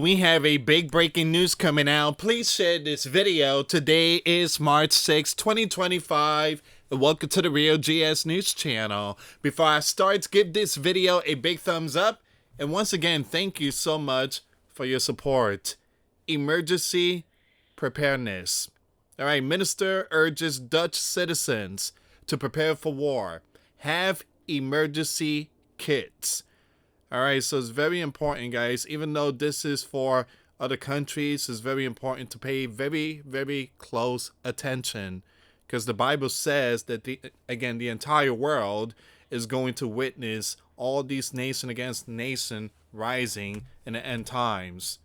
We have a big breaking news coming out. Please share this video. Today is March 6, 2025. And welcome to the Real GS News channel. Before I start, give this video a big thumbs up. And once again, thank you so much for your support. Emergency preparedness. Alright, Minister urges Dutch citizens to prepare for war. Have emergency kits. Alright, so it's very important, guys. Even though this is for other countries, it's very important to pay very, very close attention. Because the Bible says that, the entire world is going to witness all these nation against nation rising in the end times.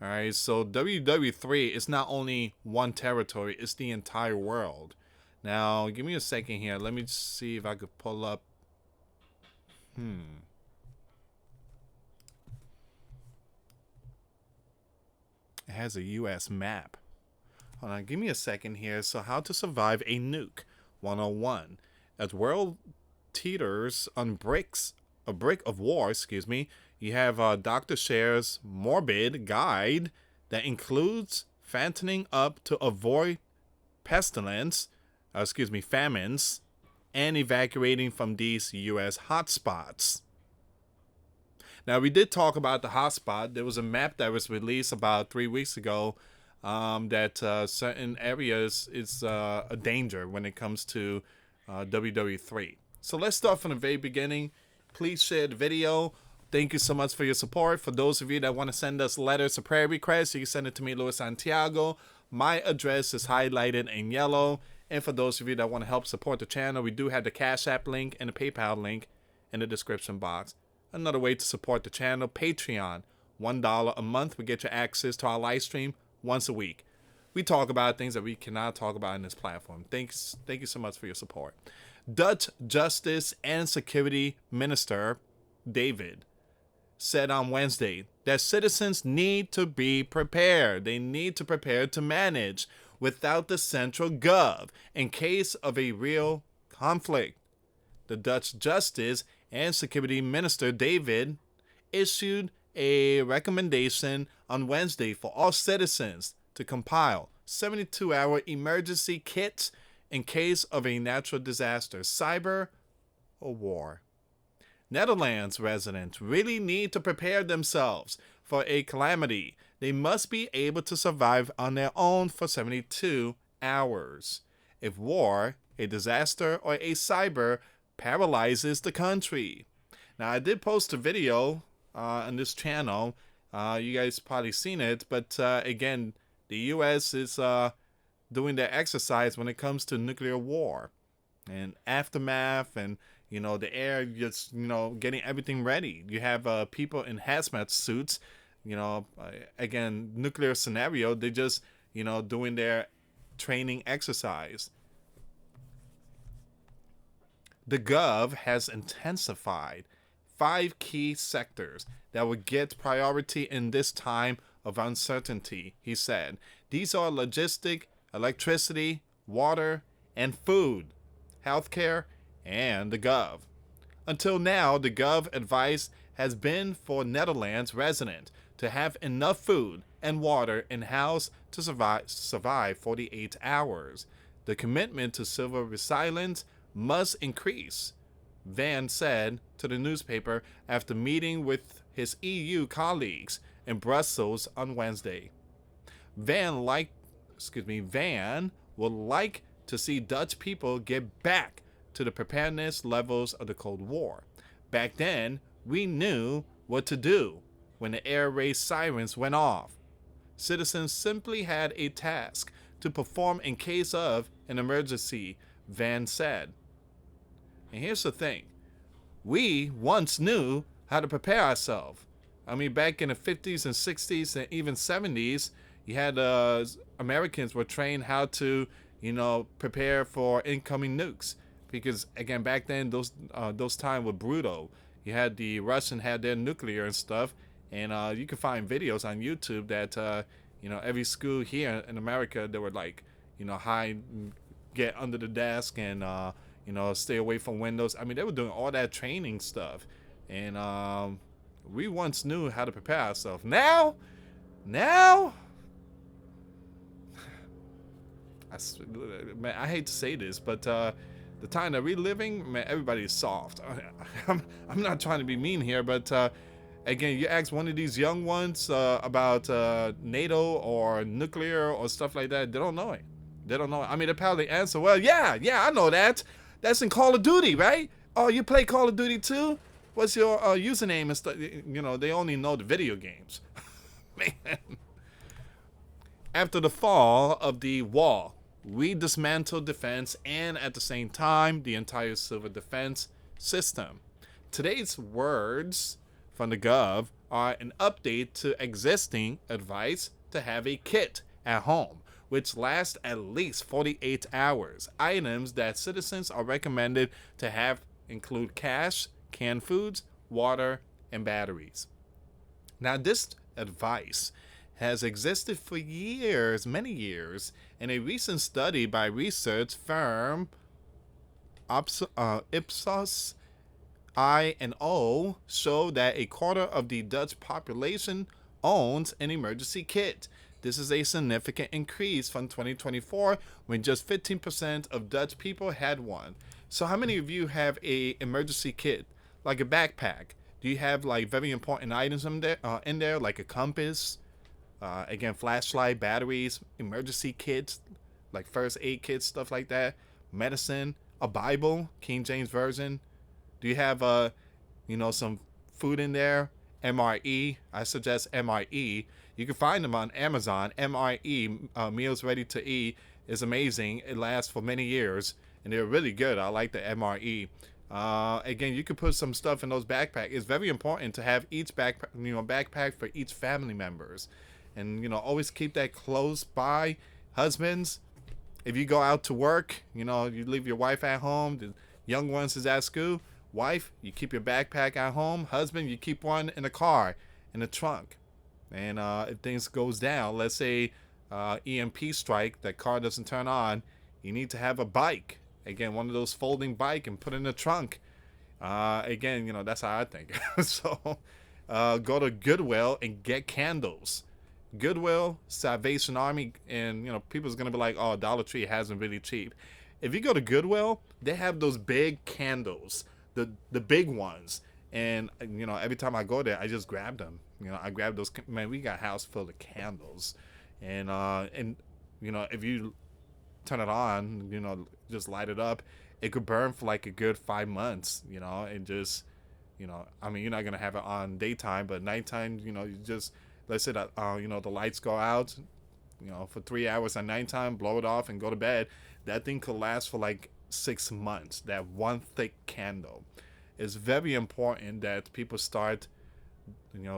Alright, so WW3 is not only one territory, it's the entire world. Now, give me a second here. Let me see if I could pull up. It has a US map. Hold on, give me a second here. So, how to survive a nuke 101. As world teeters on a brick of war, you have Dr. Scher's morbid guide that includes fattening up to avoid pestilence, famines, and evacuating from these US hotspots. Now, we did talk about the hotspot. There was a map that was released about 3 weeks ago that certain areas is a danger when it comes to WW3. So let's start from the very beginning. Please share the video. Thank you so much for your support. For those of you that want to send us letters or prayer requests, you can send it to me, US Santiago. My address is highlighted in yellow. And for those of you that want to help support the channel, we do have the Cash App link and the PayPal link in the description box. Another way to support the channel, Patreon. $1 a month will get you access to our live stream once a week. We talk about things that we cannot talk about in this platform. Thank you so much for your support. Dutch Justice and Security Minister David said on Wednesday that citizens need to be prepared. They need to prepare to manage without the central gov in case of a real conflict. The Dutch Justice and Security Minister David issued a recommendation on Wednesday for all citizens to compile 72-hour emergency kits in case of a natural disaster, cyber, or war. Netherlands residents really need to prepare themselves for a calamity. They must be able to survive on their own for 72 hours. If war, a disaster, or a cyber paralyzes the country. Now, I did post a video on this channel. You guys probably seen it, but again, the US is doing their exercise when it comes to nuclear war and aftermath, and the air just getting everything ready. You have people in hazmat suits. Again, nuclear scenario. They just doing their training exercise. The Gov has intensified 5 key sectors that will get priority in this time of uncertainty, he said. These are logistic, electricity, water, and food, healthcare, and the Gov. Until now, the Gov advice has been for Netherlands residents to have enough food and water in-house to survive 48 hours. The commitment to civil resilience must increase, Van said to the newspaper after meeting with his EU colleagues in Brussels on Wednesday. Van would like to see Dutch people get back to the preparedness levels of the Cold War. Back then, we knew what to do when the air raid sirens went off. Citizens simply had a task to perform in case of an emergency, Van said. And here's the thing. We once knew how to prepare ourselves. I mean, back in the 50s and 60s and even 70s, you had Americans were trained how to, prepare for incoming nukes. Because, again, back then, those times were brutal. You had the Russians had their nuclear and stuff. And you can find videos on YouTube that, every school here in America, they would, hide, get under the desk and, stay away from windows. I mean, they were doing all that training stuff. And we once knew how to prepare ourselves. Now, Now, man, I hate to say this, but the time that we're living, man, everybody's soft. I'm not trying to be mean here, but again, you ask one of these young ones about NATO or nuclear or stuff like that, they don't know it. They don't know it. I mean, they probably answer, well, yeah, I know that. That's in Call of Duty, right? Oh, you play Call of Duty too? What's your username and stuff? You know, they only know the video games. Man. After the fall of the wall, we dismantled defense and at the same time the entire civil defense system. Today's words from the Gov are an update to existing advice to have a kit at home, which lasts at least 48 hours. Items that citizens are recommended to have include cash, canned foods, water, and batteries. Now, this advice has existed for years, many years, and a recent study by research firm Ipsos I&O showed that a quarter of the Dutch population owns an emergency kit. This is a significant increase from 2024 when just 15% of Dutch people had one. So how many of you have a emergency kit, like a backpack? Do you have like very important items in there like a compass, again, flashlight, batteries, emergency kits, like first aid kits, stuff like that, medicine, a Bible, King James Version? Do you have, some food in there? MRE, I suggest MRE. You can find them on Amazon. MRE, Meals Ready to Eat, is amazing. It lasts for many years, and they're really good. I like the MRE. Again, you can put some stuff in those backpacks. It's very important to have each backpack for each family members. And, always keep that close by. Husbands, if you go out to work, you leave your wife at home, the young ones is at school. Wife, you keep your backpack at home. Husband, you keep one in the car, in the trunk. And if things goes down, let's say EMP strike, that car doesn't turn on, you need to have a bike. Again, one of those folding bike and put in the trunk. Again, that's how I think. So go to Goodwill and get candles. Goodwill, Salvation Army, and people's gonna be like, oh, Dollar Tree has them really cheap. If you go to Goodwill, they have those big candles, the big ones, and every time I go there, I just grab them. I grab those. Man, we got a house full of candles, and if you turn it on, just light it up, it could burn for like a good 5 months, and just, I mean, you're not gonna have it on daytime, but nighttime, you just, let's say that, the lights go out, for 3 hours at nighttime, blow it off and go to bed. That thing could last for like 6 months. That one thick candle. It's very important that people start,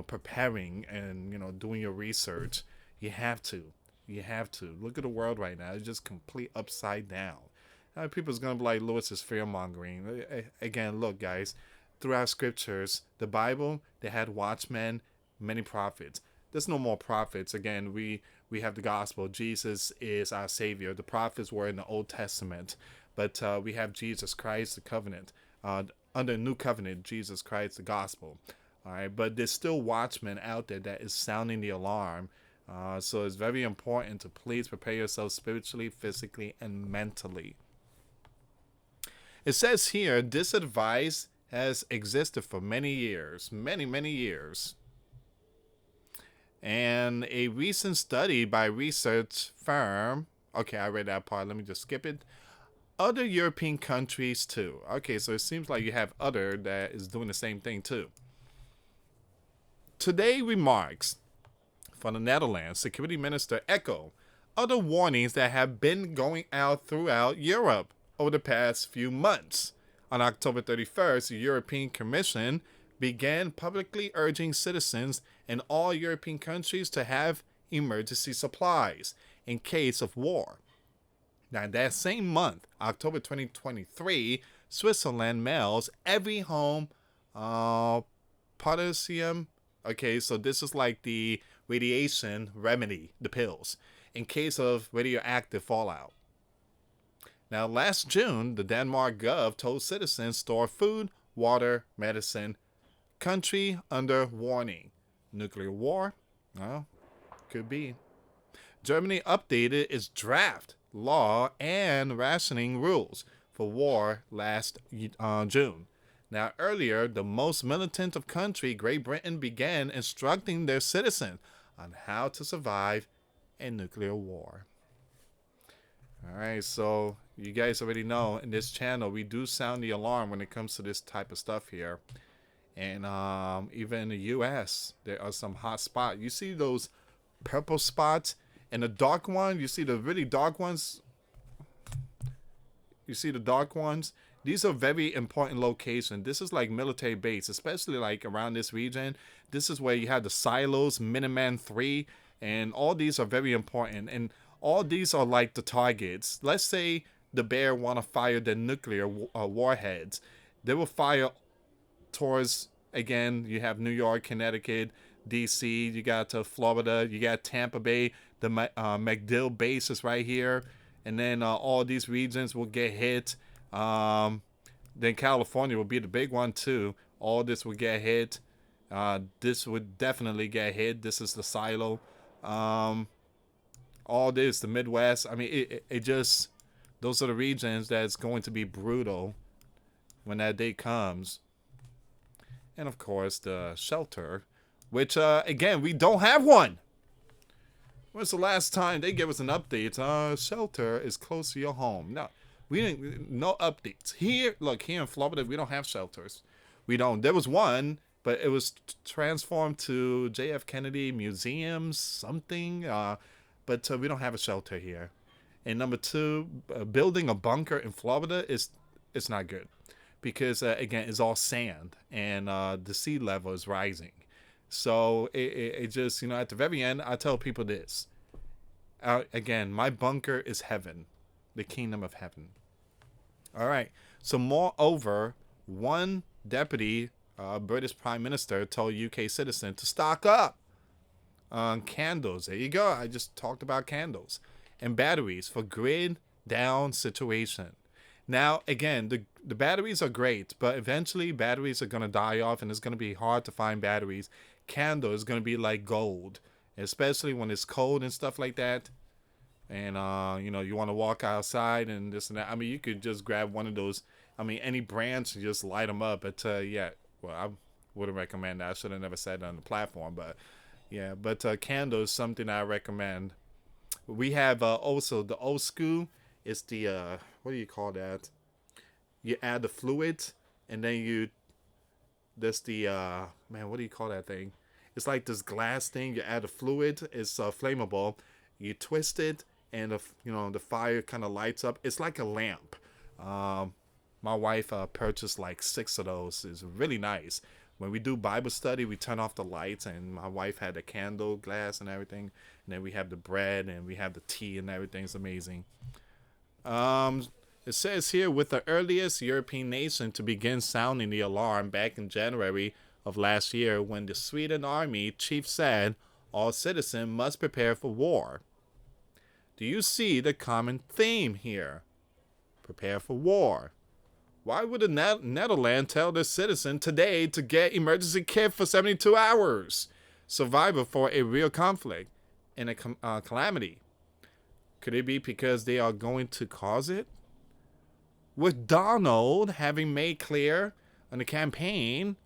preparing and, doing your research. You have to. Look at the world right now. It's just complete upside down. Now, people's going to be like, Lewis is fear-mongering. Again, look, guys. Throughout scriptures, the Bible, they had watchmen, many prophets. There's no more prophets. Again, we have the gospel. Jesus is our Savior. The prophets were in the Old Testament. But we have Jesus Christ, the covenant. Under New Covenant, Jesus Christ, the gospel. All right, but there's still watchmen out there that is sounding the alarm. So it's very important to please prepare yourself spiritually, physically, and mentally. It says here, this advice has existed for many years, many years. And a recent study by research firm, okay, I read that part, let me just skip it. Other European countries too. Okay, so it seems like you have other that is doing the same thing too. Today remarks from the Netherlands, Security Minister echo other warnings that have been going out throughout Europe over the past few months. On October 31st, the European Commission began publicly urging citizens in all European countries to have emergency supplies in case of war. Now, that same month, October 2023, Switzerland mails every home potassium. Okay, so this is like the radiation remedy, the pills, in case of radioactive fallout. Now, last June, the Denmark Gov told citizens store food, water, medicine, country under warning. Nuclear war? Well, Could be. Germany updated its draft law and rationing rules for war last June. Now, earlier, the most militant of country, Great Britain, began instructing their citizens on how to survive a nuclear war. All right, so you guys already know in this channel we do sound the alarm when it comes to this type of stuff here. And even in the US, there are some hot spots. You see those purple spots? And the dark one, you see the really dark ones? You see the dark ones? These are very important locations. This is like military base, especially like around this region. This is where you have the silos, Minuteman 3, and all these are very important. And all these are like the targets. Let's say the bear want to fire the nuclear warheads. They will fire towards, again, you have New York, Connecticut, DC, you got Florida, you got Tampa Bay, the MacDill base is right here, and then all these regions will get hit. Then California will be the big one too. All this will get hit. This would definitely get hit. This is the silo. All this, the Midwest. I mean, it just, those are the regions that's going to be brutal when that day comes. And of course, the shelter, which again, we don't have one. When's the last time they gave us an update? Shelter is close to your home. No, we didn't. No updates here. Look, here in Florida, we don't have shelters. We don't. There was one, but it was transformed to JF Kennedy Museum something. But we don't have a shelter here. And number two, building a bunker in Florida it's not good, because again, it's all sand and the sea level is rising. So it just, at the very end, I tell people this. Again, my bunker is heaven, the kingdom of heaven. All right. So moreover, one deputy British Prime Minister told UK citizens to stock up on candles. There you go. I just talked about candles and batteries for grid down situation. Now, again, the batteries are great, but eventually batteries are going to die off and it's going to be hard to find batteries. Candle is going to be like gold, especially when it's cold and stuff like that. And, you want to walk outside and this and that. I mean, you could just grab one of those. I mean, any brands and just light them up. But, yeah, well, I wouldn't recommend that. I should have never said that on the platform. But, yeah, but candle is something I recommend. We have also the old school. It's the, what do you call that? You add the fluid, and then there's the, man, what do you call that thing? It's like this glass thing. You add the fluid. It's flammable. You twist it, and the fire kind of lights up. It's like a lamp. My wife purchased like 6 of those. It's really nice. When we do Bible study, we turn off the lights, and my wife had the candle glass and everything. And then we have the bread, and we have the tea and everything. It's amazing. It says here, with the earliest European nation to begin sounding the alarm back in January of last year, when the Sweden army chief said all citizens must prepare for war. Do you see the common theme here? Prepare for war. Why would the Netherlands tell their citizen today to get emergency kit for 72 hours? Survival for a real conflict and a calamity. Could it be because they are going to cause it? With Donald having made clear on the campaign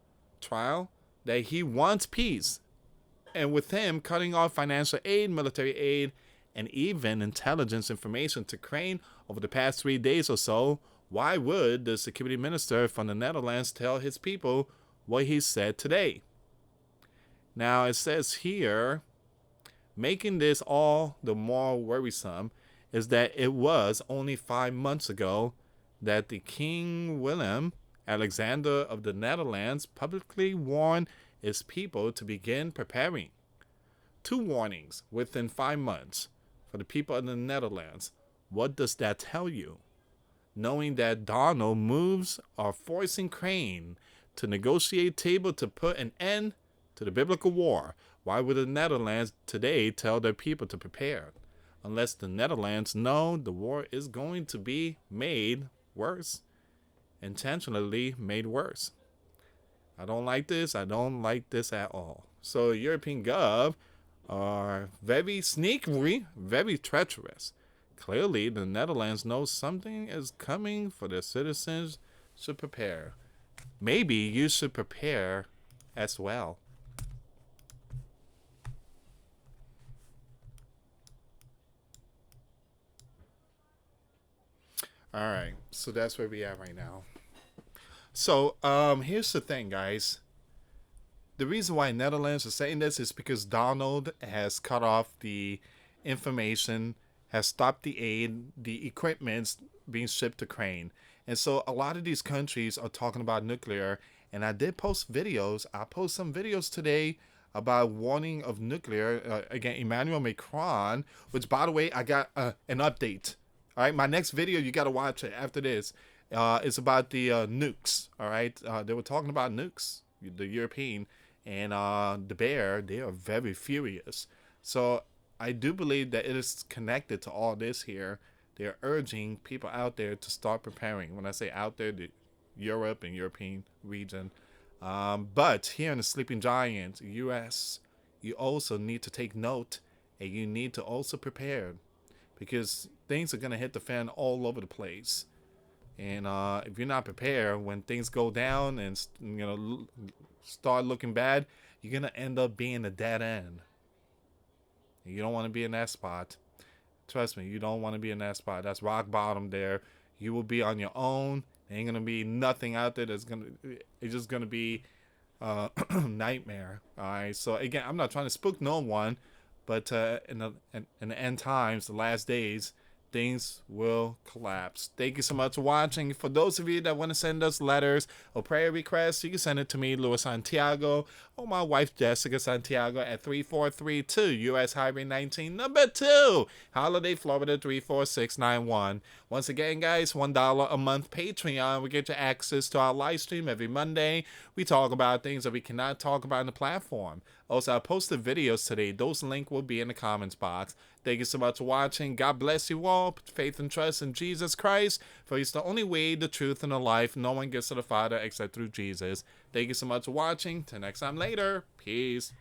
trial that he wants peace, and with him cutting off financial aid, military aid, and even intelligence information to Ukraine over the past 3 days or so, why would the security minister from the Netherlands tell his people what he said today? Now it says here, making this all the more worrisome is that it was only 5 months ago that the King Willem Alexander of the Netherlands publicly warned his people to begin preparing. 2 warnings within 5 months for the people of the Netherlands. What does that tell you? Knowing that Donald moves are forcing Ukraine to negotiate table to put an end to the biblical war. Why would the Netherlands today tell their people to prepare? Unless the Netherlands know the war is going to be made worse. Intentionally made worse. I don't like this. I don't like this at all. So European Gov are very sneaky, very treacherous. Clearly, the Netherlands knows something is coming for their citizens to prepare. Maybe you should prepare as well. All right, so that's where we are right now. So, here's the thing, guys. The reason why Netherlands is saying this is because Donald has cut off the information, has stopped the aid, the equipment's being shipped to Ukraine. And so a lot of these countries are talking about nuclear. And I did post videos. I post some videos today about warning of nuclear. Again, Emmanuel Macron, which, by the way, I got an update. All right, my next video, you got to watch it after this. It's about the nukes. All right, they were talking about nukes, the European, and the bear. They are very furious. So I do believe that it is connected to all this here. They're urging people out there to start preparing. When I say out there, the Europe and European region. But here in the Sleeping Giant, US, you also need to take note, and you need to also prepare, because things are going to hit the fan all over the place. And if you're not prepared, when things go down and start looking bad, you're going to end up being a dead end. You don't want to be in that spot. Trust me, you don't want to be in that spot. That's rock bottom there. You will be on your own. There ain't going to be nothing out there that's going to... It's just going to be nightmare. All right? So, again, I'm not trying to spook no one, but in the end times, the last days, things will collapse. Thank you so much for watching. For those of you that want to send us letters or prayer requests, you can send it to me, US Santiago, or my wife, Jessica Santiago, at 3432 US Highway 19, number 2, Holiday, Florida 34691. Once again, guys, $1 a month Patreon. We get you access to our live stream every Monday. We talk about things that we cannot talk about in the platform. Also, I posted videos today. Those links will be in the comments box. Thank you so much for watching. God bless you all. Put faith and trust in Jesus Christ, for He's the only way, the truth, and the life. No one gets to the Father except through Jesus. Thank you so much for watching. Till next time later. Peace.